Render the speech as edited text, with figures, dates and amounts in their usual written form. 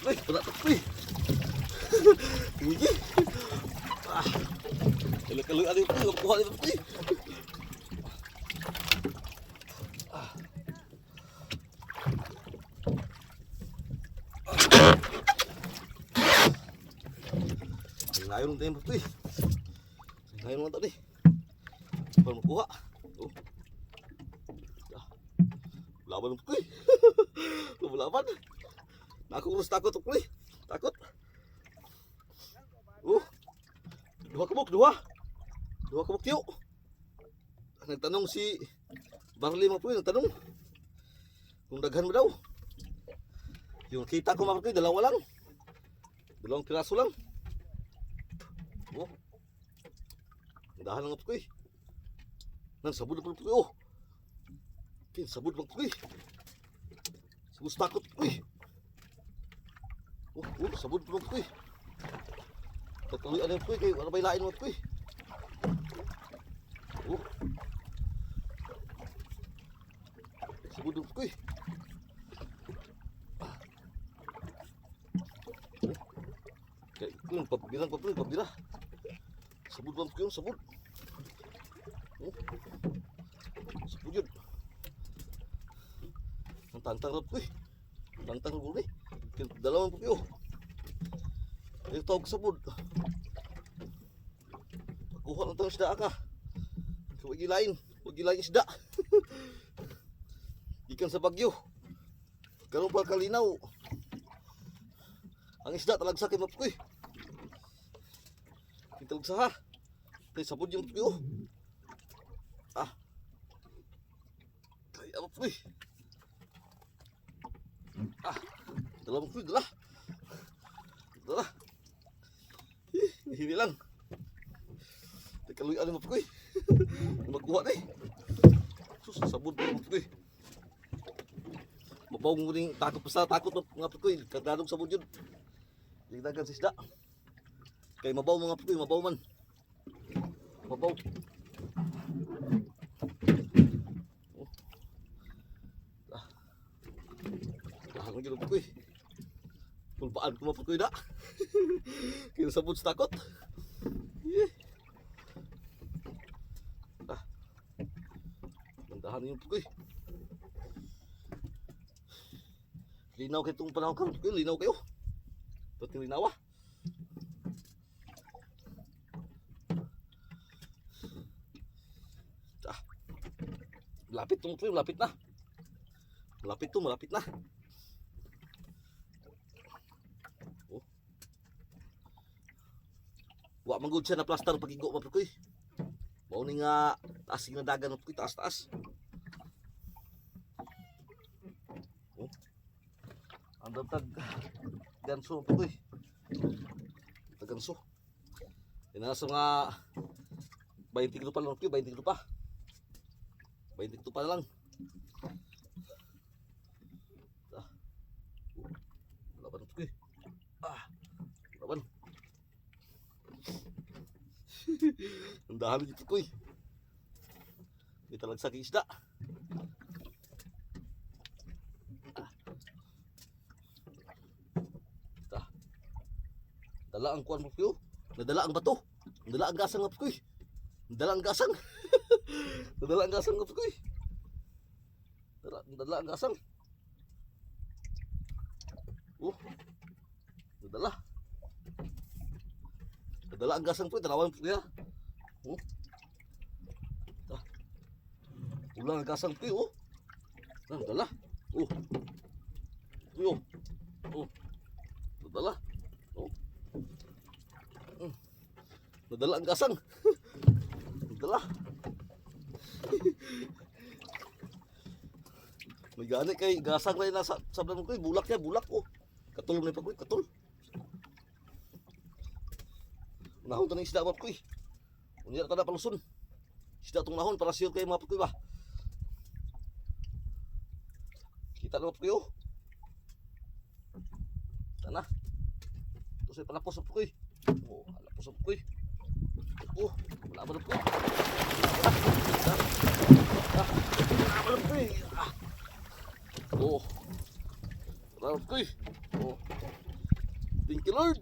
Uy, wala pa uy. Tinggi. Ah. Kaloy ano yung kuha nito uy. Ah. Ngayon ng tempo uy. Ngayon mo tadi. Para makuha. Oh. Laban uy. Laban. Aku urus takut uy. Takut. Dua kebuk tiyo. Nagtanong si Barley mo po nagtanong kung daghan mo daw. Yung kita ko mga puy, dalawa lang. Dalawang piraso lang. Oh. Dahan nga puy. Nang sabod na puy. Oh. Kin sabod mga puy. Sabod takot puy. Sabod na puy. Katuloy ano puy kay wala bay lain mo puy. Sabod na puy. Kay kun pabilang pa puy, pabira. Sabod bang puy, sabod. Sabod yun. Ang tantang rap puy. Tantang gulay. Dalawang puy. Ito tawag sabod. Pagkuha ng tawag isda ka. Huwag gilain isda. Ikan sa Bagyo. Karon pa kalinaw. Ang isda talagsa kay mapkoy. Kita sa ha. Kay sabod yung mapkoy. Kaya mapkoy. Dala mapkoy, dala. Hindi lang. Kaluy ano mapkoy. Magkuha na eh. Sus, sabod mo mapkoy. Mabaw mo rin takot pa sa takot mga pagkoy. Kagradong sabod yun. Ligdagan sa isda. Kaya mabaw mga pagkoy. Mabaw man. Mabaw. Ang gano'n pagkoy. Pulpaan ko mga pagkoy na. Kaya sabod sa takot. Mandahan yung pagkoy. Linaw kayo itong panahon ka. Linaw kayo. Ba't yung linaw ah? Malapit itong pagkoy. Malapit na. Malapit na. Wa manggod siya na plaster pagigo mga pagkoy. Mao ni nga taas nga dagan pagkoy. Taas. Andam tag ganso pagkoy. Ganso. Inasa nga 20 kilo pa lang pagkoy. 20 kilo pa. 20 kilo pa na lang. Laban pagkoy. Laban. Ang dahan dito pagkoy. May talagsa kay isda. Dala ang kuwan mo pagkoy. Nadala ang bato. Nadala ang gasang nga pagkoy. Nadala ang gasang. Nadala ang gasang nga pagkoy. Nadala ang gasang. Nadala ang gasang pagkoy. Tanawan pagkoy ha. Ulang ang gasang pagkoy. Nadala. Nadala. Nadala ang gasang. Nadala. May gani kay gasang na nasa sablan mo koy. Bulak niya, bulak ko. Katul na pagkoy, katul. Nahon ta ng isda mga pagkoy. Unya ta na paluson. Isda tong nahon para sure kay mga pagkoy ba. Kita na mga pagkoy. Tana. Ito sa'y palapos mga pagkoy. Palapos mga pagkoy. Wala ba na pagkoy. Wala ba na pagkoy. Thank you Lord.